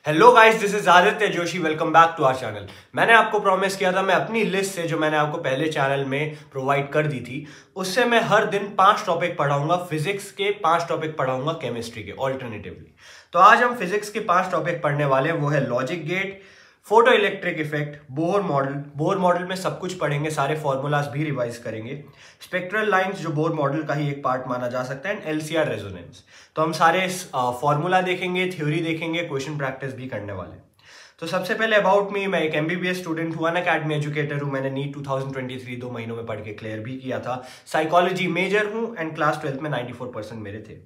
Hello guys, this is Aditya Joshi. Welcome back to our channel. मैंने आपको promise किया था, मैं अपनी लिस्ट से जो मैंने आपको पहले चैनल में प्रोवाइड कर दी थी उससे मैं हर दिन 5 टॉपिक पढ़ाऊंगा। फिजिक्स के 5 टॉपिक पढ़ाऊंगा केमिस्ट्री के ऑल्टरनेटिवली। तो आज हम फिजिक्स के 5 टॉपिक पढ़ने वाले हैं। वो है logic gate, photo electric effect, Bohr model में सब कुछ पढ़ेंगे, सारे फॉर्मूलाज भी रिवाइज करेंगे, स्पेक्ट्रल लाइंस जो बोर मॉडल का ही एक पार्ट माना जा सकता है, एंड एलसीआर रेजोनेंस। तो हम सारे फॉर्मूला देखेंगे, थ्योरी देखेंगे, क्वेश्चन प्रैक्टिस भी करने वाले। तो सबसे पहले अबाउट मी, मैं एक एमबीबीएस स्टूडेंट हूँ, अनअकैडमी एजुकेटर हूँ। मैंने नीट 2023 2 महीनों में पढ़ के क्लियर भी किया था। साइकोलॉजी मेजर हूँ एंड क्लास 12 में 94% मेरे थे।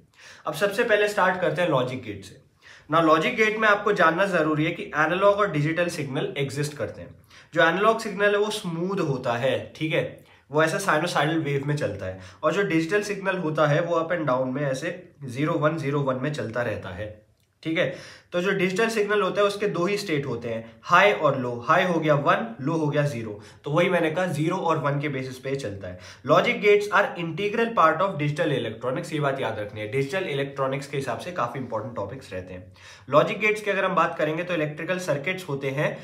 अब सबसे पहले स्टार्ट करते हैं लॉजिक गेट से। ना लॉजिक गेट में आपको जानना जरूरी है कि एनालॉग और डिजिटल सिग्नल एग्जिस्ट करते हैं। जो एनालॉग सिग्नल है वो स्मूथ होता है, ठीक है, वो ऐसा साइनोसाइडल वेव में चलता है। और जो डिजिटल सिग्नल होता है वो अप एंड डाउन में ऐसे 0 1 0 1 में चलता रहता है, ठीक है। तो जो डिजिटल सिग्नल होता है उसके दो ही स्टेट होते हैं, हाई और लो। हाई हो गया 1, लो हो गया 0। तो वही मैंने कहा 0 और 1 के बेसिस पे चलता है। Logic gates are integral part of digital electronics, ये बात याद रखनी है। डिजिटल इलेक्ट्रॉनिक्स के हिसाब से काफी इंपॉर्टेंट टॉपिक्स रहते हैं। लॉजिक गेट्स की अगर हम बात करेंगे तो इलेक्ट्रिकल सर्किट्स होते हैं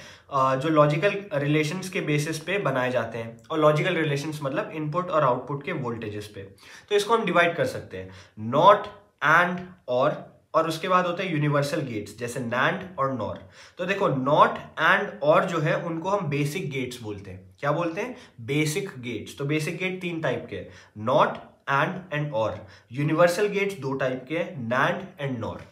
जो लॉजिकल रिलेशंस के बेसिस पे बनाए जाते हैं। और लॉजिकल रिलेशंस मतलब इनपुट और आउटपुट के वोल्टेजेस पे। तो इसको हम डिवाइड कर सकते हैं, नॉट, एंड, और उसके बाद होते हैं यूनिवर्सल गेट्स जैसे नैंड और नॉर। तो देखो, नॉट, एंड, और जो है उनको हम बेसिक गेट्स बोलते हैं। क्या बोलते हैं? Basic gates. तो बेसिक गेट 3 टाइप के, नॉट, एंड और। यूनिवर्सल गेट्स 2 टाइप के, नैंड एंड नॉर।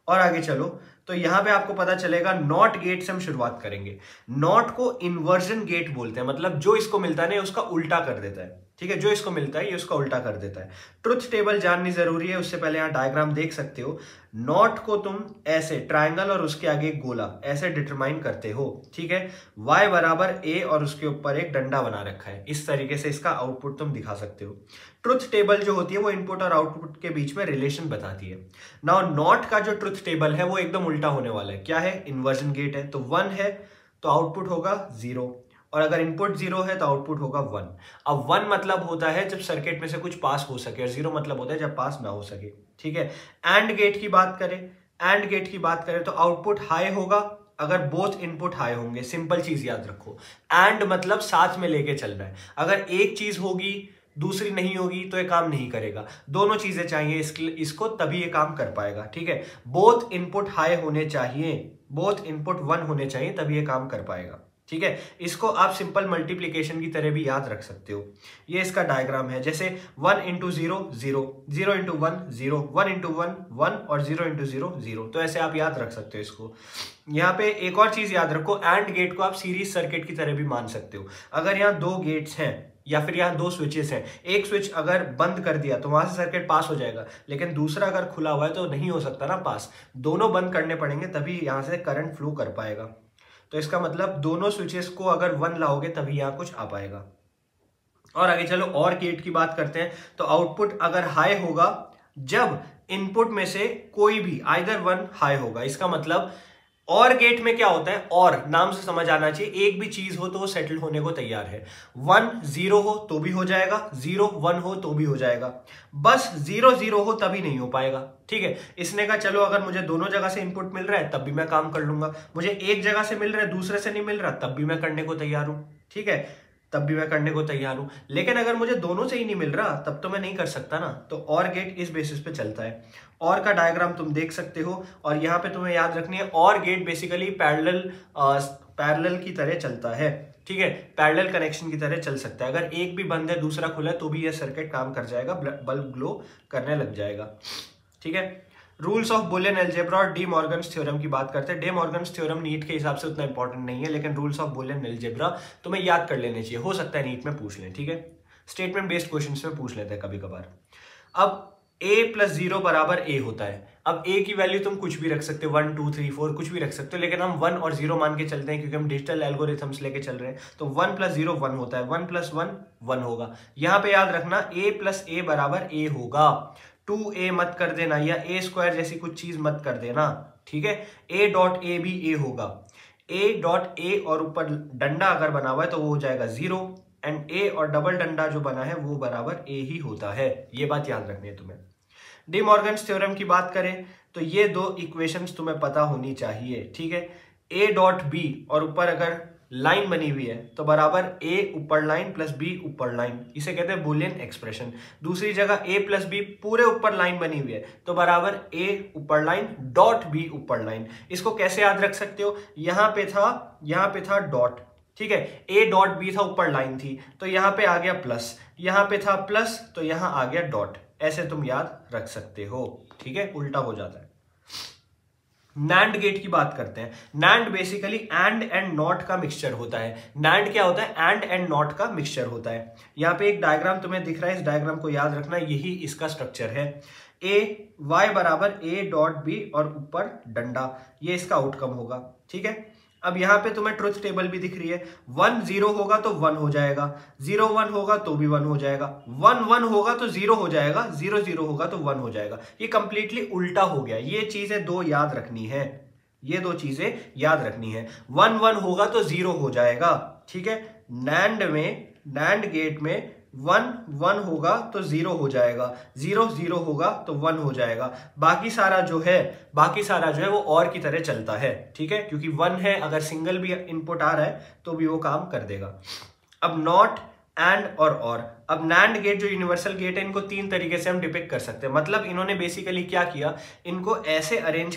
और आगे चलो तो यहां पे आपको पता चलेगा, नॉट गेट से हम शुरुआत करेंगे। नॉट को इन्वर्जन गेट बोलते हैं, मतलब जो इसको मिलता है ना उसका उल्टा कर देता है, ठीक है। जो इसको मिलता है ये उसका उल्टा कर देता है। ट्रुथ टेबल जाननी जरूरी है, उससे पहले यहां डायग्राम देख सकते हो। नॉट को तुम ऐसे ट्राइंगल और उसके आगे एक गोला ऐसे डिटरमाइन करते हो, ठीक है। y बराबर a और उसके ऊपर एक डंडा बना रखा है, इस तरीके से इसका आउटपुट तुम दिखा सकते हो। ट्रुथ टेबल जो होती है वो इनपुट और आउटपुट के बीच में रिलेशन बताती है। नाउ नॉट का जो ट्रुथ टेबल है वो एकदम उल्टा होने वाला है। क्या है? इन्वर्जन गेट है, तो 1 है तो आउटपुट होगा 0, और अगर इनपुट 0 है तो आउटपुट होगा 1। अब 1 मतलब होता है जब सर्किट में से कुछ पास हो सके, और 0 मतलब होता है जब पास ना हो सके, ठीक है। एंड गेट की बात करें तो आउटपुट हाई होगा अगर बोथ इनपुट हाई होंगे। सिंपल चीज याद रखो, एंड मतलब साथ में लेके चलना है। अगर एक चीज होगी दूसरी नहीं होगी तो ये काम नहीं करेगा। दोनों चीजें चाहिए इसको तभी ये काम कर पाएगा, ठीक है। बोथ इनपुट हाई होने चाहिए, बोथ इनपुट 1 होने चाहिए तभी ये काम कर पाएगा, ठीक है। इसको आप सिंपल मल्टीप्लीकेशन की तरह भी याद रख सकते हो। ये इसका डायग्राम है, जैसे 1 इंटू 0 0, 0 इंटू 1 0, 1 इंटू 1 1, और 0 इंटू 0 0। तो ऐसे आप याद रख सकते हो इसको। यहाँ पे एक और चीज याद रखो, एंड गेट को आप सीरीज सर्किट की तरह भी मान सकते हो। अगर यहाँ 2 गेट्स हैं या फिर यहाँ 2 स्विचेस हैं, एक स्विच अगर बंद कर दिया तो वहां से सर्किट पास हो जाएगा, लेकिन दूसरा अगर खुला हुआ है तो नहीं हो सकता ना पास। दोनों बंद करने पड़ेंगे तभी यहां से करंट फ्लो कर पाएगा। तो इसका मतलब दोनों स्विचेस को अगर 1 लाओगे तभी यहां कुछ आ पाएगा। और आगे चलो, और गेट की बात करते हैं। तो आउटपुट अगर हाई होगा जब इनपुट में से कोई भी आइदर 1 हाई होगा। इसका मतलब और गेट में क्या होता है, और नाम से समझ आना चाहिए, एक भी चीज हो तो वो सेटल होने को तैयार है। 1 0 हो तो भी हो जाएगा, 0 1 हो तो भी हो जाएगा, बस 0 0 हो तभी नहीं हो पाएगा, ठीक है। इसने कहा चलो अगर मुझे दोनों जगह से इनपुट मिल रहा है तब भी मैं काम कर लूंगा, मुझे एक जगह से मिल रहा है दूसरे से नहीं मिल रहा तब भी मैं करने को तैयार हूं, ठीक है, तब भी मैं करने को तैयार हूं। लेकिन अगर मुझे दोनों से ही नहीं मिल रहा तब तो मैं नहीं कर सकता ना। तो और गेट इस बेसिस पे चलता है। और का डायग्राम तुम देख सकते हो, और यहाँ पे तुम्हें याद रखनी है, और गेट बेसिकली पैरेलल की तरह चलता है, ठीक है। पैरेलल कनेक्शन की तरह चल सकता है। अगर एक भी बंद है दूसरा खुला है तो भी यह सर्किट काम कर जाएगा, बल्ब ग्लो करने लग जाएगा, ठीक है। रूल्स ऑफ बुलियन अलजेब्रा और डी मॉर्गन्स थ्योरम की बात करते हैं। डी मॉर्गन्स थ्योरम नीट के हिसाब से उतना इंपॉर्टेंट नहीं है, लेकिन रूल्स ऑफ बुलियन अलजेब्रा तुम्हें याद कर लेने चाहिए, हो सकता है नीट में पूछ लें, ठीक है। स्टेटमेंट बेस्ड क्वेश्चंस में पूछ लेते हैं कभी कभार। अब a + 0 बराबर a होता है। अब a की वैल्यू तुम कुछ भी रख सकते हो, 1 2 3 4 कुछ भी रख सकते हो, लेकिन हम 1 और 0 मान के चलते हैं क्योंकि हम डिजिटल एल्गोरिथम्स लेके चल रहे हैं। तो 1 + 0 1 होता है, 1 + 1 1 होगा। यहाँ पे याद रखना a + a बराबर a होगा। 2a मत कर देना, या a² जैसी कुछ चीज मत कर देना, ठीक है। a.a भी a होगा। a.a और ऊपर डंडा अगर बना हुआ है तो वो हो जाएगा 0, एंड a और डबल डंडा जो बना है वो बराबर a ही होता है। ये बात याद रखनी है तुम्हें। डी मॉर्गन्स थ्योरम की बात करें तो ये दो इक्वेशंस तुम्हें पता होनी चाहिए, ठीक है। ए डॉट बी और ऊपर अगर लाइन बनी हुई है तो बराबर ए ऊपर लाइन प्लस बी ऊपर लाइन, इसे कहते हैं बूलियन एक्सप्रेशन। दूसरी जगह ए प्लस बी पूरे ऊपर लाइन बनी हुई है तो बराबर ए ऊपर लाइन डॉट बी ऊपर लाइन। इसको कैसे याद रख सकते हो, यहाँ पे था डॉट, ठीक है, ए डॉट बी था ऊपर लाइन थी तो यहाँ पे आ गया प्लस, यहाँ पे था प्लस तो यहाँ आ गया डॉट, ऐसे तुम याद रख सकते हो, ठीक है, उल्टा हो जाता है। नैंड गेट की बात करते हैं। नैंड बेसिकली एंड नॉट का मिक्सचर होता है। नैंड क्या होता है, एंड नॉट का मिक्सचर होता है। यहाँ पे एक डायग्राम तुम्हें दिख रहा है, इस डायग्राम को याद रखना, यही इसका स्ट्रक्चर है। ए वाई बराबर ए डॉट बी और ऊपर डंडा, ये इसका आउटकम होगा, ठीक है। अब यहाँ पे तुम्हें ट्रुथ टेबल भी दिख रही है, 1 0 होगा तो 1 हो जाएगा, 0 1 होगा तो भी 1 हो जाएगा, 1 1 होगा तो 0 हो जाएगा, 0 0 होगा तो 1 हो जाएगा। ये कंप्लीटली उल्टा हो गया। ये चीजें दो याद रखनी है, ये दो चीजें याद रखनी है। 1 1 होगा तो 0 हो जाएगा, ठीक है। नैंड गेट में 1 1 होगा तो 0 हो जाएगा, 0 0 होगा तो 1 हो जाएगा। बाकी सारा जो है वो और की तरह चलता है, ठीक है, क्योंकि 1 है, अगर सिंगल भी इनपुट आ रहा है तो भी वो काम कर देगा। अब नॉट, एंड और अब नैंड गेट जो यूनिवर्सल गेट है, इनको 3 तरीके से हम डिपिक्ट कर सकते हैं। मतलब इन्होंने बेसिकली क्या किया, इनको ऐसे अरेंज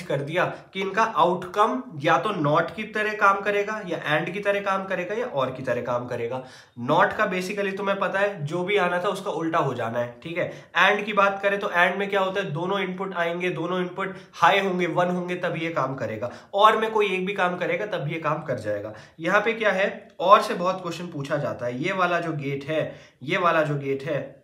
कर दिया कि इनका आउटकम या तो नॉट की तरह काम करेगा या एंड की तरह काम करेगा या और की तरह काम करेगा। नॉट का बेसिकली तुम्हें पता है, जो भी आना था उसका उल्टा हो जाना है, ठीक है। एंड की बात करें तो एंड में क्या होता है, दोनों इनपुट आएंगे, दोनों इनपुट हाई होंगे, 1 होंगे तब ये काम करेगा, और में कोई एक भी काम करेगा तब ये काम कर जाएगा। यहाँ पे क्या है, और से बहुत क्वेश्चन पूछा जाता है। ये वाला जो गेट है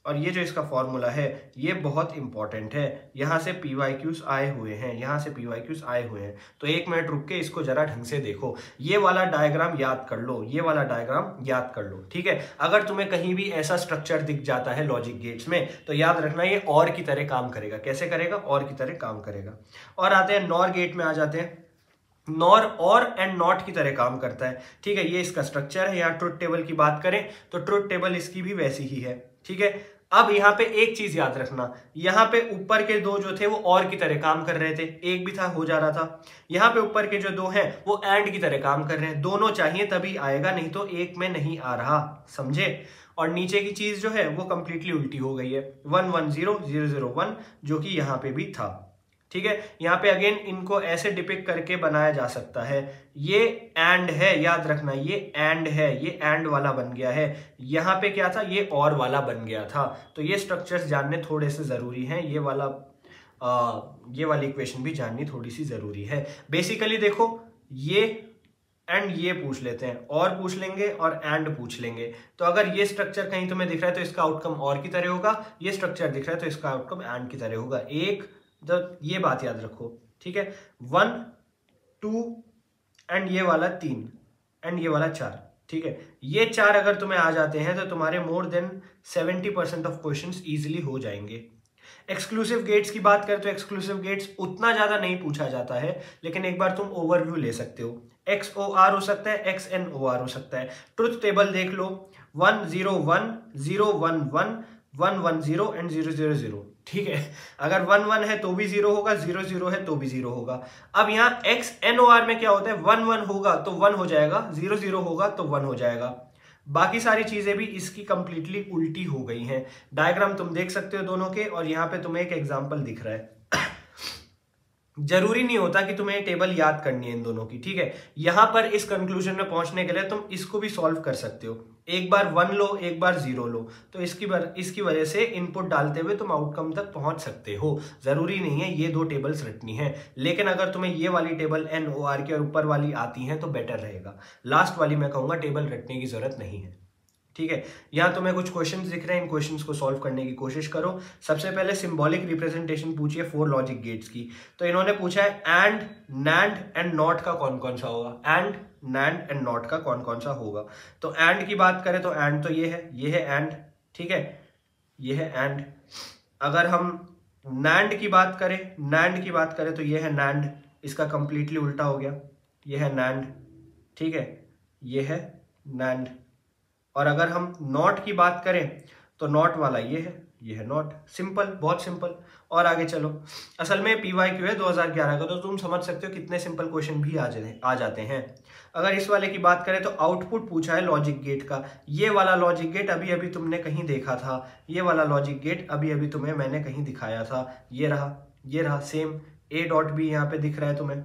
और ये जो इसका फॉर्मूला है, ये बहुत इंपॉर्टेंट है। यहां से PYQs आए हुए हैं, तो 1 मिनट रुक के इसको जरा ढंग से देखो। ये वाला डायग्राम याद कर लो, ठीक है। अगर तुम्हें कहीं भी ऐसा स्ट्रक्चर दिख जाता है लॉजिक गेट्स में तो याद रखना ये और की तरह काम करेगा। कैसे करेगा, और की तरह काम करेगा। और आते हैं नॉर गेट में, आ जाते हैं। नॉर और एंड नॉट की तरह काम करता है, ठीक है। ये इसका स्ट्रक्चर है। यहाँ ट्रुथ टेबल की बात करें तो ट्रुथ टेबल इसकी भी वैसी ही है, ठीक है। अब यहाँ पे एक चीज याद रखना, यहाँ पे ऊपर के दो जो थे वो और की तरह काम कर रहे थे, एक भी था हो जा रहा था। यहाँ पे ऊपर के जो दो हैं वो एंड की तरह काम कर रहे हैं। दोनों चाहिए तभी आएगा, नहीं तो एक में नहीं आ रहा, समझे। और नीचे की चीज जो है वो कंप्लीटली उल्टी हो गई है, 1 1 0 0 0 1, जो कि यहाँ पे भी था, ठीक है। यहाँ पे अगेन इनको ऐसे डिपिक्ट करके बनाया जा सकता है। ये एंड है, याद रखना, ये एंड है, ये एंड वाला बन गया है। यहाँ पे क्या था, ये और वाला बन गया था। तो ये स्ट्रक्चर्स जानने थोड़े से जरूरी हैं। ये वाली इक्वेशन भी जाननी थोड़ी सी जरूरी है। बेसिकली देखो, ये एंड ये पूछ लेते हैं, और पूछ लेंगे और एंड पूछ लेंगे। तो अगर ये स्ट्रक्चर कहीं तुम्हें दिख रहा है तो इसका आउटकम और की तरह होगा, ये स्ट्रक्चर दिख रहा है तो इसका आउटकम एंड की तरह होगा। तो ये बात याद रखो, ठीक है। 1 2 एंड ये वाला 3 एंड ये वाला 4, ठीक है। ये 4 अगर तुम्हें आ जाते हैं तो तुम्हारे more than 70% of questions easily हो जाएंगे। एक्सक्लूसिव गेट्स की बात करें तो एक्सक्लूसिव गेट्स उतना ज्यादा नहीं पूछा जाता है, लेकिन एक बार तुम ओवरव्यू ले सकते हो। XOR हो सकता है, XNOR हो सकता है। ट्रुथ टेबल देख लो, 1 0 1 0 1 1 1 1 0 एंड 0 0 0, ठीक है। अगर 1 1 है तो भी 0 होगा, 0 0 है तो भी 0 होगा। अब यहाँ XNOR में क्या होता है, 1 1 होगा तो 1 हो जाएगा, 0 0 होगा तो 1 हो जाएगा। बाकी सारी चीजें भी इसकी कंप्लीटली उल्टी हो गई हैं। डायग्राम तुम देख सकते हो दोनों के, और यहाँ पे तुम्हें एक एग्जांपल दिख रहा है। जरूरी नहीं होता कि तुम्हें टेबल याद करनी है इन दोनों की, ठीक है। यहां पर इस कंक्लूजन में पहुंचने के लिए तुम इसको भी सॉल्व कर सकते हो। एक बार 1 लो, एक बार 0 लो, तो इसकी वजह से इनपुट डालते हुए तुम आउटकम तक पहुंच सकते हो। जरूरी नहीं है ये 2 टेबल्स रटनी है, लेकिन अगर तुम्हें ये वाली टेबल NOR की और ऊपर वाली आती है तो बेटर रहेगा। लास्ट वाली मैं कहूंगा टेबल रटने की जरूरत नहीं है, ठीक है। यहां तुम्हें कुछ क्वेश्चंस दिख रहे हैं, इन क्वेश्चंस को सॉल्व करने की कोशिश करो। सबसे पहले सिंबॉलिक रिप्रेजेंटेशन पूछिए 4 लॉजिक गेट्स की। तो इन्होंने पूछा है एंड, नैंड एंड नॉट का कौन कौन सा होगा। एंड, नैंड एंड नॉट का कौन कौन सा होगा। तो एंड की बात करें तो एंड तो ये है एंड, ठीक है, ये है एंड। अगर हम नैंड की बात करें तो ये है नैंड, इसका कंप्लीटली उल्टा हो गया, ये है नैंड, ठीक है, ये है नैंड। और अगर हम नॉट की बात करें तो नॉट वाला ये है, ये है नॉट। सिंपल, बहुत सिंपल। और आगे चलो, असल में PYQ है 2011 का, तो तुम समझ सकते हो कितने सिंपल क्वेश्चन भी आ जाते हैं। अगर इस वाले की बात करें तो आउटपुट पूछा है लॉजिक गेट का। ये वाला लॉजिक गेट अभी अभी तुमने कहीं देखा था, ये वाला लॉजिक गेट अभी अभी तुम्हें मैंने कहीं दिखाया था। ये रहा सेम, A.B यहाँ पे दिख रहा है तुम्हें,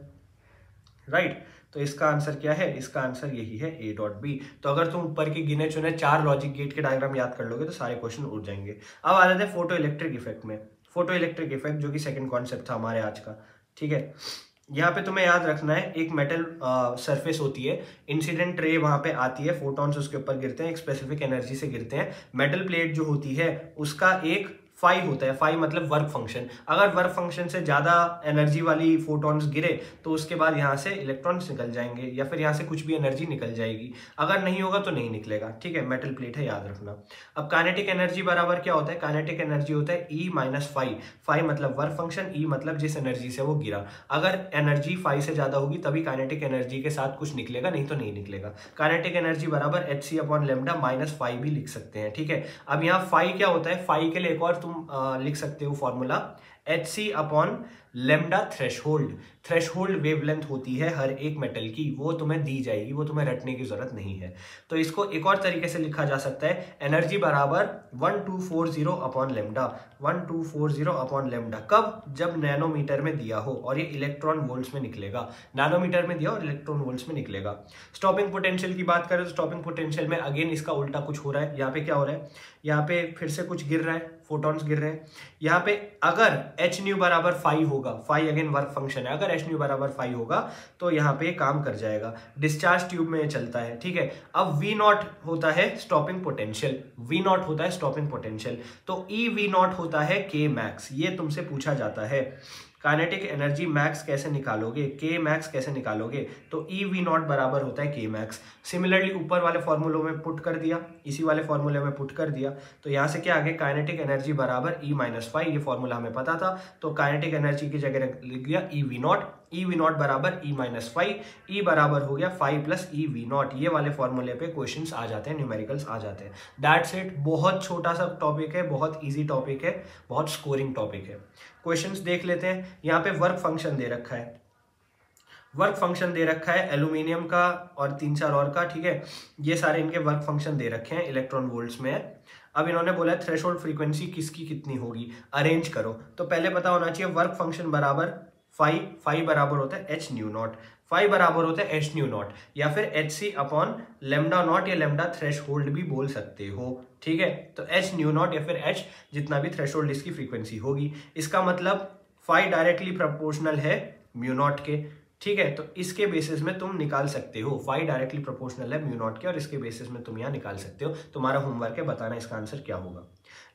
राइट। तो इसका आंसर क्या है? इसका आंसर यही है A.B। तो अगर तुम ऊपर के गिने चुने 4 लॉजिक गेट के डायग्राम याद कर लोगे तो सारे क्वेश्चन उठ जाएंगे। अब आ जाते हैं फोटो इलेक्ट्रिक इफेक्ट में। फोटो इलेक्ट्रिक इफेक्ट जो कि सेकंड कॉन्सेप्ट था हमारे आज का, ठीक है। यहाँ पे तुम्हें याद रखना है, एक मेटल सरफेस होती है, इंसिडेंट रे वहां पे आती है, फोटॉन्स उसके ऊपर गिरते हैं, एक स्पेसिफिक एनर्जी से गिरते हैं। मेटल प्लेट जो होती है उसका एक फाई होता है, फाई मतलब वर्क फंक्शन। अगर वर्क फंक्शन से ज्यादा एनर्जी वाली फोटॉन्स गिरे तो उसके बाद यहाँ से इलेक्ट्रॉन्स निकल जाएंगे या फिर यहाँ से कुछ भी एनर्जी निकल जाएगी। अगर नहीं होगा तो नहीं निकलेगा, ठीक है। मेटल प्लेट है, याद रखना। अब काइनेटिक एनर्जी बराबर क्या होता है? काइनेटिक एनर्जी होता है E माइनस फाई। फाई मतलब वर्क फंक्शन, E मतलब जिस एनर्जी से वो गिरा। अगर एनर्जी फाई से ज्यादा होगी तभी काइनेटिक एनर्जी के साथ कुछ निकलेगा, नहीं तो नहीं निकलेगा। काइनेटिक एनर्जी बराबर hc upon lambda minus phi भी लिख सकते हैं, ठीक है। अब यहाँ फाई क्या होता है? फाई के लिए एक और लिख सकते हो formula, hc upon lambda threshold. Threshold wavelength होती है हर एक मेटल की, वो तुम्हें दी जाएगी, वो तुम्हें रटने की जरूरत नहीं है। तो इसको एक और तरीके से लिखा जा सकता है, एनर्जी बराबर 1240 अपॉन लेमडा। 1240 अपॉन लेमडा कब? जब नैनोमीटर में दिया हो और ये इलेक्ट्रॉन वोल्ट्स में निकलेगा। नैनोमीटर में दिया और इलेक्ट्रॉन वोल्ट्स में निकलेगा। स्टॉपिंग पोटेंशियल की बात करें तो स्टॉपिंग पोटेंशियल में अगेन इसका उल्टा कुछ हो रहा है। यहाँ पे क्या हो रहा है? यहाँ पे फिर से कुछ गिर रहा है, फोटॉन्स गिर रहे हैं। यहाँ पे अगर h न्यू बराबर 5 होगा, 5 अगेन वर्क फंक्शन है, अगर h न्यू बराबर 5 होगा तो यहाँ पे काम कर जाएगा। डिस्चार्ज ट्यूब में चलता है, ठीक है। अब V नॉट होता है स्टॉपिंग पोटेंशियल, V नॉट होता है स्टॉपिंग पोटेंशियल, तो EV नॉट होता है K मैक्स। ये तुमसे पूछा जाता है, काइनेटिक एनर्जी मैक्स कैसे निकालोगे, K मैक्स कैसे निकालोगे? तो EV नॉट बराबर होता है K मैक्स। सिमिलरली ऊपर वाले फॉर्मूलों में पुट कर दिया, इसी वाले फॉर्मूले में पुट कर दिया, तो यहाँ से क्या आ गया? काइनेटिक एनर्जी बराबर E माइनस फाइव। ये फॉर्मूला हमें पता था, तो काइनेटिक एनर्जी की जगह लिख दिया EV नॉट। EV नॉट बराबर E माइनस फाइव, E बराबर हो गया 5 प्लस EV नॉट। ये वाले फॉर्मूले पे क्वेश्चंस आ जाते हैं, न्यूमेरिकल्स आ जाते हैं। That's it. बहुत छोटा सा टॉपिक है, बहुत ईजी टॉपिक है, बहुत स्कोरिंग टॉपिक है। क्वेश्चंस देख लेते हैं। यहाँ पे वर्क फंक्शन दे रखा है, वर्क फंक्शन दे रखा है एल्यूमिनियम का और 3-4 और का, ठीक है। ये सारे इनके वर्क फंक्शन दे रखे हैं, इलेक्ट्रॉन वोल्ट्स में है। अब इन्होंने बोला है थ्रेशोल्ड फ्रीक्वेंसी किसकी कितनी होगी, अरेंज करो। तो पहले पता होना चाहिए वर्क फंक्शन बराबर फाई बराबर होता है h न्यू नॉट, फाई बराबर होता है h न्यू नॉट, या फिर hc अपॉन लेमडा नॉट या लेमडा थ्रेशहोल्ड भी बोल सकते हो, ठीक है। तो h न्यू नॉट या फिर h जितना भी थ्रेशहोल्ड इसकी फ्रीक्वेंसी होगी। इसका मतलब फाई डायरेक्टली प्रोपोर्शनल है म्यू नॉट के, ठीक है। तो इसके बेसिस में तुम निकाल सकते हो, फाई डायरेक्टली प्रोपोर्शनल है म्यू नॉट के, और इसके बेसिस में तुम यहाँ निकाल सकते हो। तुम्हारा होमवर्क है बताना इसका आंसर क्या होगा।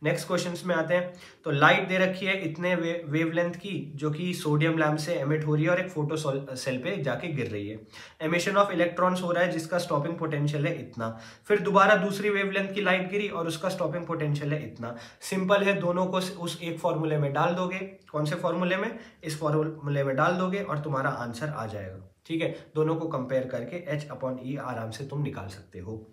नेक्स्ट क्वेश्चंस में आते हैं। तो लाइट दे रखी है इतने वेवलेंथ की, जो कि सोडियम लैम्प से एमिट हो रही है और एक फोटो सेल पे जाके गिर रही है। एमिशन ऑफ इलेक्ट्रॉन्स हो रहा है जिसका स्टॉपिंग पोटेंशियल है इतना। फिर दोबारा दूसरी वेवलेंथ की लाइट गिरी और उसका स्टॉपिंग पोटेंशियल है इतना। सिंपल है, दोनों को उस एक फॉर्मूले में डाल दोगे। कौन से फॉर्मूले में? इस फॉर्मूले में डाल दोगे और तुम्हारा आंसर आ जाएगा, ठीक है। दोनों को कंपेयर करके h अपॉन ई आराम से तुम निकाल सकते हो।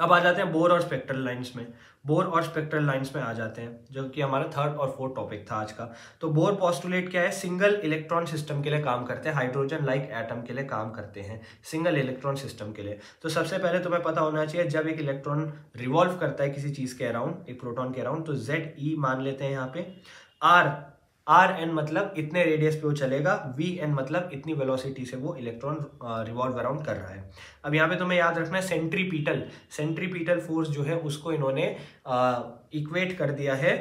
अब आ जाते हैं बोर और स्पेक्ट्रल लाइंस में। बोर और स्पेक्ट्रल लाइंस में आ जाते हैं, जो कि हमारा थर्ड और फोर्थ टॉपिक था आज का। तो बोर पोस्टुलेट क्या है? सिंगल इलेक्ट्रॉन सिस्टम के लिए काम करते हैं, हाइड्रोजन लाइक एटम के लिए काम करते हैं, सिंगल इलेक्ट्रॉन सिस्टम के लिए। तो सबसे पहले तुम्हें पता होना चाहिए, जब एक इलेक्ट्रॉन रिवॉल्व करता है किसी चीज के अराउंड, एक प्रोटॉन के अराउंड, तो ZE मान लेते हैं यहाँ पे। आर एन मतलब इतने रेडियस पे वो चलेगा, VN मतलब इतनी वेलोसिटी से वो इलेक्ट्रॉन रिवॉल्व अराउंड कर रहा है। अब यहाँ पे तुम्हें याद रखना है सेंट्रीपिटल फोर्स जो है उसको इन्होंने इक्वेट कर दिया है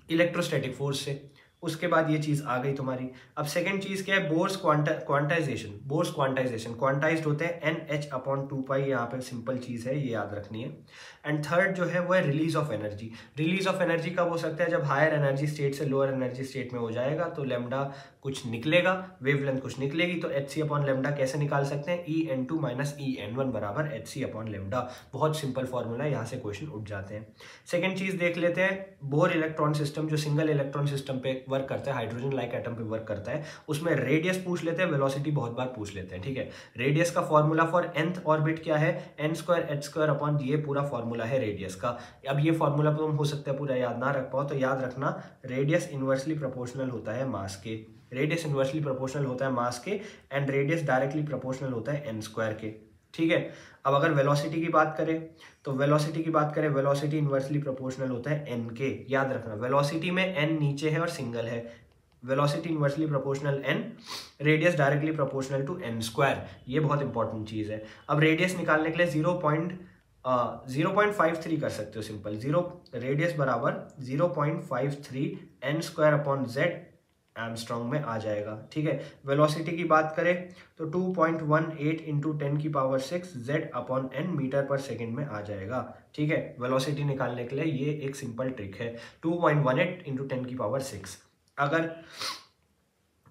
इलेक्ट्रोस्टैटिक फोर्स से। उसके बाद ये चीज आ गई तुम्हारी। अब सेकंड चीज क्या है? Bohr's quantization. Bohr's quantization, quantized होते हैं NH अपॉन 2π, यहाँ पे सिंपल चीज है, ये याद रखनी है। एंड थर्ड जो है वो है release of energy. Release of energy कब हो सकता है? जब हायर एनर्जी स्टेट से लोअर एनर्जी स्टेट में हो जाएगा, तो लेमडा कुछ निकलेगा, वेवलेंथ कुछ निकलेगी, तो hc अपॉन लेमडा कैसे निकाल सकते हैं? En2 माइनस En1 बराबर hc अपॉन लेमडा। बहुत सिंपल फॉर्मूला है, यहाँ से क्वेश्चन उठ जाते हैं। सेकेंड चीज देख लेते हैं, बोर इलेक्ट्रॉन सिस्टम जो सिंगल इलेक्ट्रॉन सिस्टम पे वर्क करता है, हाइड्रोजन लाइक एटम पे वर्क करता है, उसमें रेडियस पूछ लेते हैं, वेलोसिटी बहुत बार पूछ लेते हैं, ठीक है। रेडियस का फॉर्मूला फॉर nth ऑर्बिट क्या है, n² अपॉन, ये पूरा फॉर्मूला है रेडियस का। अब ये फॉर्मूला तुम हो सकता है पूरा याद ना रख पाओ, तो याद रखना रेडियस इनवर्सली प्रोपोर्शनल होता है मास के, रेडियस इनवर्सली प्रोपोर्शनल होता है मास के, एंड रेडियस डायरेक्टली प्रोपोर्शनल होता है n² के, ठीक है। अब अगर वेलोसिटी की बात करें तो वेलोसिटी इनवर्सली प्रोपोर्शनल होता है n के, याद रखना वेलोसिटी में n नीचे है और सिंगल है, velocity inversely proportional n, radius directly proportional to n², ये बहुत इंपॉर्टेंट चीज है। अब रेडियस निकालने के लिए 0.53 कर सकते हो सिंपल, रेडियस बराबर 0.53 n² अपॉन z एमस्ट्रॉन्ग में आ जाएगा, ठीक है। वेलोसिटी की बात करें तो 2.18 into 10⁶ z upon n metre पर सेकेंड में आ जाएगा, ठीक है। वेलोसिटी निकालने के लिए ये एक सिंपल ट्रिक है, 2.18 इंटू 10⁶।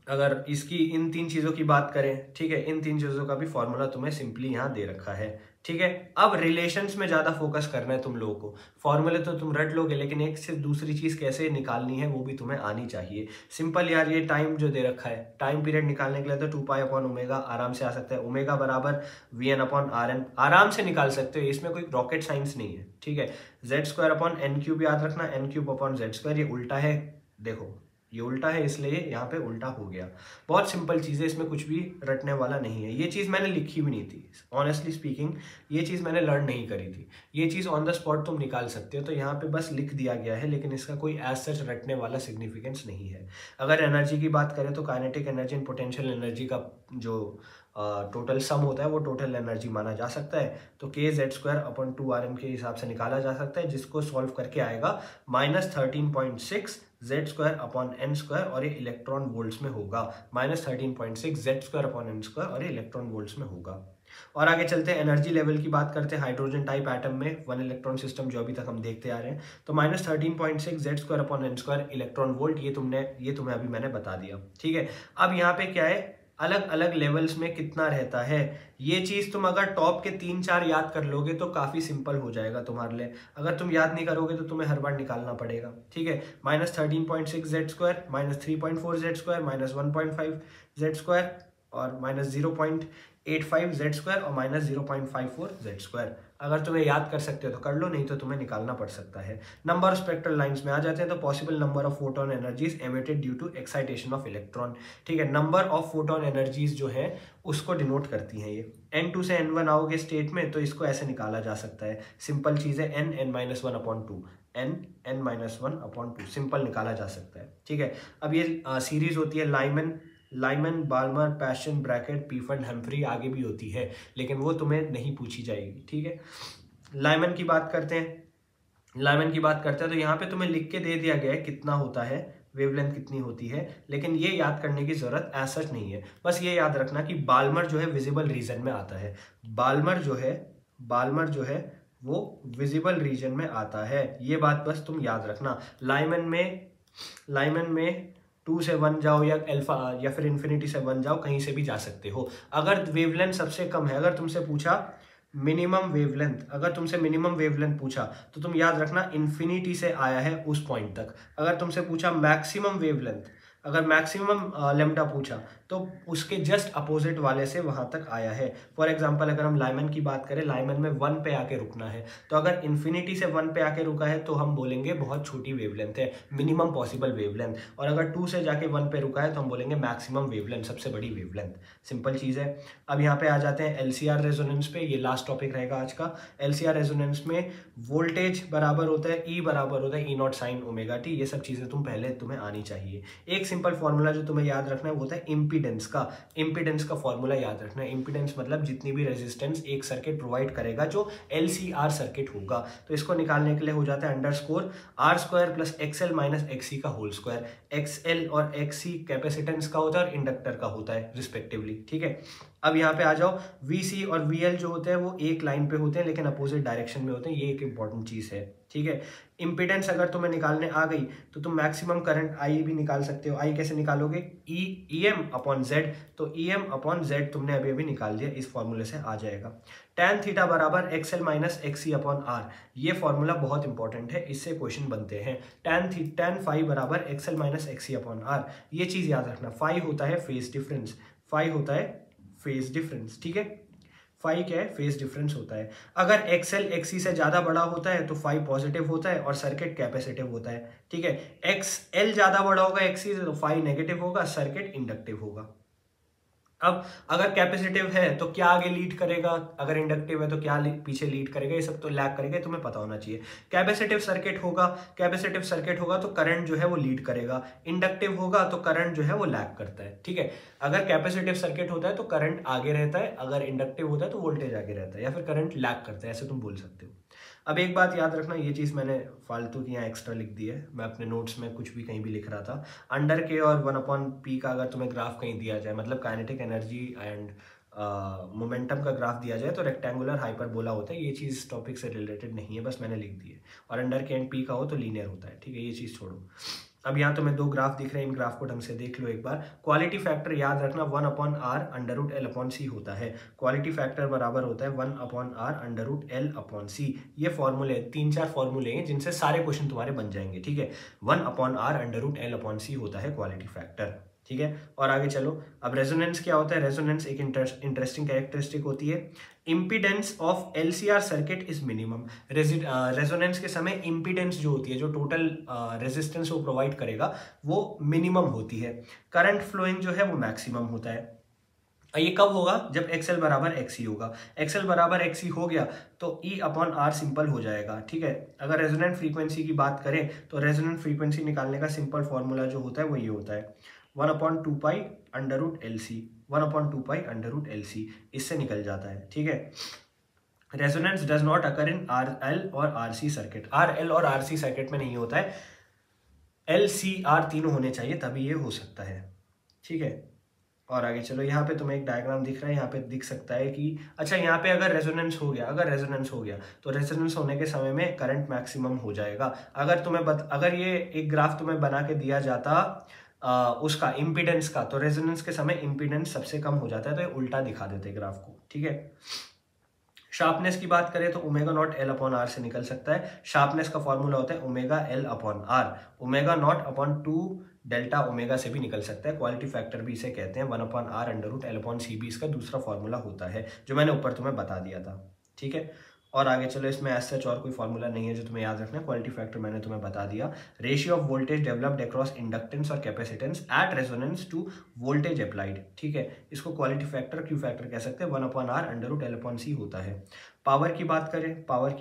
अगर इसकी इन तीन चीजों की बात करें, ठीक है, इन तीन चीजों का भी फॉर्मूला तुम्हें सिंपली यहाँ दे रखा है, ठीक है। अब रिलेशंस में ज्यादा फोकस करना है तुम लोगों को, फॉर्मूले तो तुम रट लोगे लेकिन एक से दूसरी चीज कैसे निकालनी है वो भी तुम्हें आनी चाहिए। सिंपल यार, ये टाइम जो दे रखा है, टाइम पीरियड निकालने के लिए तो 2π/ω आराम से आ सकता है, ओमेगा बराबर Vn/Rn आराम से निकाल सकते हो, इसमें कोई रॉकेट साइंस नहीं है, ठीक है। z²/n³ याद रखना, n³/z², ये उल्टा है, देखो ये उल्टा है इसलिए यहाँ पे उल्टा हो गया। बहुत सिंपल चीज़ है, इसमें कुछ भी रटने वाला नहीं है। ये चीज़ मैंने लिखी भी नहीं थी, ऑनेस्टली स्पीकिंग ये चीज़ मैंने लर्न नहीं करी थी, ये चीज़ ऑन द स्पॉट तुम निकाल सकते हो, तो यहाँ पे बस लिख दिया गया है, लेकिन इसका कोई एज सच रटने वाला सिग्निफिकेंस नहीं है। अगर एनर्जी की बात करें तो kinetic energy and potential energy का जो टोटल सम होता है वो टोटल एनर्जी माना जा सकता है, तो kz²/2rn के हिसाब से निकाला जा सकता है, जिसको सॉल्व करके आएगा -13.6 z²/n², और ये इलेक्ट्रॉन वोल्ट्स में होगा, -13.6 z²/n² और ये इलेक्ट्रॉन वोल्ट्स में होगा। और आगे चलते हैं, एनर्जी लेवल की बात करते हैं। हाइड्रोजन टाइप एटम में 1 इलेक्ट्रॉन सिस्टम जो अभी तक हम देखते आ रहे हैं, तो -13.6 z²/n² इलेक्ट्रॉन वोल्ट, ये तुम्हें अभी मैंने बता दिया, ठीक है। अब यहाँ पे क्या है, अलग अलग लेवल्स में कितना रहता है, ये चीज तुम अगर टॉप के 3-4 याद कर लोगे तो काफी सिंपल हो जाएगा तुम्हारे लिए। अगर तुम याद नहीं करोगे तो तुम्हें हर बार निकालना पड़ेगा, ठीक है। -13.6 z², -3.4 z², -1.5 z² और -0.85 z² और -0.54 z²। अगर तुम्हें याद कर सकते हो तो कर लो, नहीं तो तुम्हें निकालना पड़ सकता है। नंबर ऑफ स्पेक्ट्रल लाइंस में आ जाते हैं, तो possible number of photon energies emitted due to excitation of electron, ठीक है। नंबर ऑफ फोटोन एनर्जीज जो है उसको डिनोट करती हैं ये। n2 से n1 आओगे स्टेट में तो इसको ऐसे निकाला जा सकता है, सिंपल चीज है, n(n-1/2), n(n-1/2) सिंपल निकाला जा सकता है, ठीक है। अब ये सीरीज होती है Lyman, Balmer, passion, bracket, पीफन, Humphrey, आगे भी होती है लेकिन वो तुम्हें नहीं पूछी जाएगी, ठीक है। लाइमन की बात करते हैं तो यहाँ पे तुम्हें लिख के दे दिया गया है कितना होता है, वेवलेंथ कितनी होती है, लेकिन ये याद करने की जरूरत एज सच नहीं है। बस ये याद रखना कि बाल्मर जो है विजिबल रीजन में आता है, बाल्मर जो है वो विजिबल रीजन में आता है, ये बात बस तुम याद रखना। लाइमन में 2 से 1 जाओ या अल्फा या फिर इन्फिनिटी से 1 जाओ, कहीं से भी जा सकते हो। अगर वेवलेंथ सबसे कम है, अगर तुमसे पूछा मिनिमम वेवलेंथ पूछा तो तुम याद रखना इन्फिनिटी से आया है उस पॉइंट तक। अगर तुमसे पूछा मैक्सिमम वेवलेंथ, अगर मैक्सिमम लेमडा पूछा तो उसके जस्ट अपोजिट वाले से वहां तक आया है। फॉर एग्जांपल अगर हम लाइमन की बात करें, लाइमन में 1 पे आके रुकना है, तो अगर इन्फिनिटी से 1 पे आके रुका है तो हम बोलेंगे बहुत छोटी वेवलेंथ है, मिनिमम पॉसिबल वेवलेंथ। और अगर 2 से जाके 1 पे रुका है तो हम बोलेंगे मैक्सिमम वेवलेंथ, सबसे बड़ी वेवलेंथ। सिंपल चीज है। अब यहाँ पे आ जाते हैं LCR रेजोनेंस पे, ये लास्ट टॉपिक रहेगा आज का। LCR रेजोनेंस में वोल्टेज बराबर होता है E बराबर होता है E0 sin ωt, ये सब चीजें तुम्हें आनी चाहिए। एक सिंपल फॉर्मूला जो तुम्हें याद रखना है वो होता है इम्पीडेंस का फॉर्मूला याद रखना है। इम्पीडेंस मतलब जितनी भी रेजिस्टेंस एक सर्किट प्रोवाइड करेगा जो LCR सर्किट होगा, तो इसको निकालने के लिए हो जाता है _R² + XL - XC का होल स्क्वायर। XL और XC कैपेसिटेंस का होता है और इंडक्टर का होता है रिस्पेक्टिवली, ठीक है। अब यहाँ पे आ जाओ, VC और VL जो होते हैं वो एक लाइन पे होते हैं लेकिन अपोजिट डायरेक्शन में होते हैं, ये एक इंपॉर्टेंट चीज है, ठीक है। इंपीडेंस अगर तुम्हें निकालने आ गई तो तुम मैक्सिमम करंट I भी निकाल सकते हो। I कैसे निकालोगे, EM अपॉन Z, तो EM अपॉन Z तुमने अभी अभी निकाल दिया, इस फॉर्मूले से आ जाएगा। tan थीटा बराबर XL minus XC upon R, ये फॉर्मूला बहुत इंपॉर्टेंट है, इससे क्वेश्चन बनते हैं। tan फाई बराबर XL minus XC upon R, ये चीज याद रखना, फाई होता है फेज डिफरेंस, फाई होता है फेज डिफरेंस, ठीक है। फाई क्या है, फेज डिफरेंस होता है। अगर XL XC से ज्यादा बड़ा होता है तो फाई पॉजिटिव होता है और सर्किट कैपेसिटिव होता है, ठीक है। XL ज्यादा बड़ा होगा XC से तो फाई नेगेटिव होगा, सर्किट इंडक्टिव होगा। अब अगर कैपेसिटिव है तो क्या आगे लीड करेगा, अगर इंडक्टिव है तो क्या पीछे लीड करेगा, ये सब तो लैग करेगा, तुम्हें पता होना चाहिए। कैपेसिटिव सर्किट होगा तो करंट जो है वो लीड करेगा, इंडक्टिव होगा तो करंट जो है वो लैग करता है, ठीक है। अगर कैपेसिटिव सर्किट होता है तो करंट आगे रहता है, अगर इंडक्टिव होता है तो वोल्टेज आगे रहता है, या फिर करंट लैग करता है, ऐसे तुम बोल सकते हो। अब एक बात याद रखना, ये चीज मैंने फालतू की यहाँ एक्स्ट्रा लिख दी है, मैं अपने नोट्स में कुछ भी कहीं भी लिख रहा था। अंडर के और 1/p का अगर तुम्हें ग्राफ कहीं दिया जाए, मतलब काइनेटिक एनर्जी एंड मोमेंटम का ग्राफ दिया जाए तो रेक्टेंगुलर हाइपरबोला होता है, ये चीज टॉपिक से रिलेटेड नहीं है, बस मैंने लिख दी है। और अंडर के एंड p का हो तो लीनियर होता है, ठीक है, ये चीज छोड़ो। अब यहाँ तुम्हें दो ग्राफ दिख रहे हैं, इन ग्राफ को ढंग से देख लो एक बार। क्वालिटी फैक्टर याद रखना 1/r under root L upon C होता है। क्वालिटी फैक्टर बराबर होता है 1/r under root L upon C। ये फॉर्मूले 3-4 फॉर्मूले हैं जिनसे सारे क्वेश्चन तुम्हारे बन जाएंगे, ठीक है। 1/r under root L upon C होता है क्वालिटी फैक्टर, ठीक है। और आगे चलो, अब रेजोनेंस क्या होता है, रेजोनेंस एक इंटरेस्टिंग कैरेक्टरिस्टिक होती है। Impedance of LCR circuit is minimum, resonance के समय इंपीडेंस जो होती है, जो टोटल रेजिस्टेंस वो प्रोवाइड करेगा वो मिनिमम होती है। करंट फ्लोइंग जो है वो मैक्सिमम होता है। ये कब होगा, जब XL बराबर XC होगा। XL बराबर XC हो गया तो E अपॉन R सिंपल हो जाएगा, ठीक है। अगर रेजोनेंट फ्रीक्वेंसी की बात करें तो रेजोनेंट फ्रीक्वेंसी निकालने का सिंपल फॉर्मूला जो होता है वो ये होता है 1/2π under root LC, 1/2π under root LC, इससे निकल जाता है, ठीक है। Resonance does not occur in RL और RC सर्किट, RL और RC सर्किट में नहीं होता है, LCR तीनों होने चाहिए तभी ये हो सकता है, ठीक है। और आगे चलो, यहाँ पे तुम्हें एक डायग्राम दिख रहा है, यहाँ पे दिख सकता है कि अच्छा यहाँ पे अगर रेजोनेंस हो गया, तो रेजोनेंस होने के समय में करंट मैक्सिमम हो जाएगा। अगर तुम्हें अगर ये एक ग्राफ तुम्हें बना के दिया जाता उसका इंपीडेंस का, तो रेजोनेंस के समय इंपीडेंस सबसे कम हो जाता है, तो ये उल्टा दिखा देते ग्राफ को, ठीक है। शार्पनेस की बात करें तो omega naught L upon R से निकल सकता है। शार्पनेस का फॉर्मूला होता है omega L upon R, omega naught upon 2 delta omega से भी निकल सकता है। क्वालिटी फैक्टर भी इसे कहते हैं, 1/r under root L upon C भी इसका दूसरा फॉर्मूला होता है, जो मैंने ऊपर तुम्हें बता दिया था, ठीक है। और आगे चलो, इसमें एज सच और कोई फॉर्मूला नहीं है जो तुम्हें याद रखना है। क्वालिटी फैक्टर मैंने तुम्हें बता दिया। Ratio of voltage developed across inductance और capacitance at resonance to voltage applied, ठीक है। इसको क्वालिटी फैक्टर, क्यू फैक्टर कह सकते हैं, 1/r under root L upon C होता है। पावर की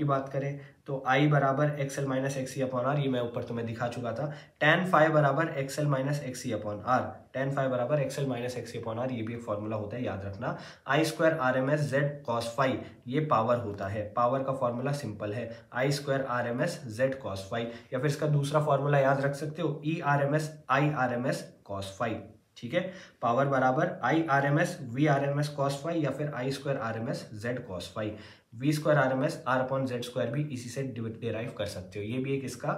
बात करें तो I बराबर XL minus XC upon R, ये मैं ऊपर तुम्हें दिखा चुका था। tan फाई बराबर XL minus XC upon R, tan phi बराबर XL minus XC upon R, ये भी एक फॉर्मूला होता है, याद रखना। I² RMS Z cos phi, ये पावर होता है। पावर का फॉर्मूला सिंपल है, I² RMS Z cos phi, या फिर इसका दूसरा फॉर्मूला याद रख सकते हो, E RMS I RMS cos phi, ठीक है। पावर बराबर I RMS V RMS cos phi, या फिर I² RMS Z cos phi. V² RMS R upon Z square भी इसी से डिराइव कर सकते हो, ये भी एक इसका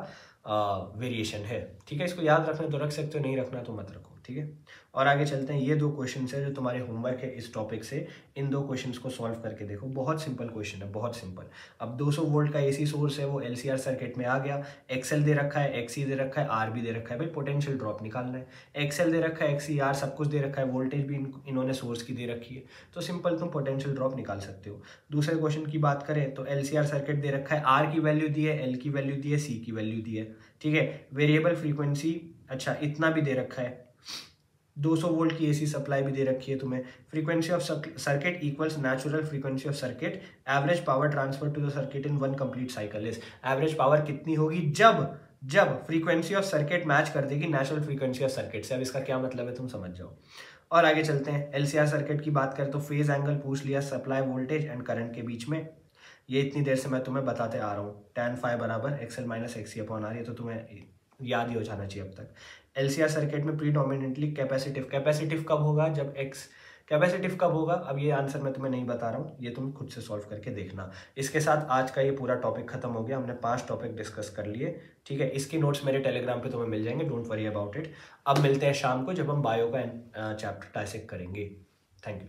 वेरिएशन है, ठीक है। इसको याद रखना तो रख सकते हो, नहीं रखना तो मत रखो, ठीक है। और आगे चलते हैं, ये दो क्वेश्चन है जो तुम्हारे होमवर्क है इस टॉपिक से, इन दो क्वेश्चंस को सॉल्व करके देखो, बहुत सिंपल क्वेश्चन है, बहुत सिंपल। अब 200 वोल्ट का AC सोर्स है, वो LCR सर्किट में आ गया, XL दे रखा है, XC दे रखा है, R भी दे रखा है, भाई पोटेंशियल ड्रॉप निकालना है। XL दे रखा है, XC R सब कुछ दे रखा है, वोल्टेज भी इन्होंने सोर्स की दे रखी है, तो सिंपल तुम पोटेंशियल ड्रॉप निकाल सकते हो। दूसरे क्वेश्चन की बात करें तो LCR सर्किट दे रखा है, R की वैल्यू दी है, L की वैल्यू दी है, C की वैल्यू दी है, ठीक है। वेरिएबल फ्रीक्वेंसी अच्छा इतना भी दे रखा है, 200 वोल्ट की AC सप्लाई भी दे रखी है तुम्हें। Frequency of circuit equals natural frequency of circuit, average power transfer to the circuit in one complete cycle is, average power कितनी होगी जब फ्रीक्वेंसी ऑफ सर्किट मैच कर देगी नेचुरल फ्रीक्वेंसी ऑफ सर्किट से। अब इसका क्या मतलब है तुम समझ जाओ। और आगे चलते हैं, LCR सर्किट की बात करें तो फेज एंगल पूछ लिया सप्लाई वोल्टेज एंड करंट के बीच में, ये इतनी देर से मैं तुम्हें बताते आ रहा हूँ। tan फाई बराबर XL minus XC upon R, ये तो तुम्हें याद ही हो जाना चाहिए अब तक। LCR सर्किट में प्रीडोमिनेंटली कैपेसिटिव कब होगा, जब कैपेसिटिव कब होगा, अब ये आंसर मैं तुम्हें नहीं बता रहा हूँ, ये तुम खुद से सॉल्व करके देखना। इसके साथ आज का ये पूरा टॉपिक खत्म हो गया, हमने 5 टॉपिक डिस्कस कर लिए, ठीक है। इसकी नोट्स मेरे टेलीग्राम पे तुम्हें मिल जाएंगे, डोंट वरी अबाउट इट। अब मिलते हैं शाम को जब हम बायो का चैप्टर डायसेक्ट करेंगे। Thank you.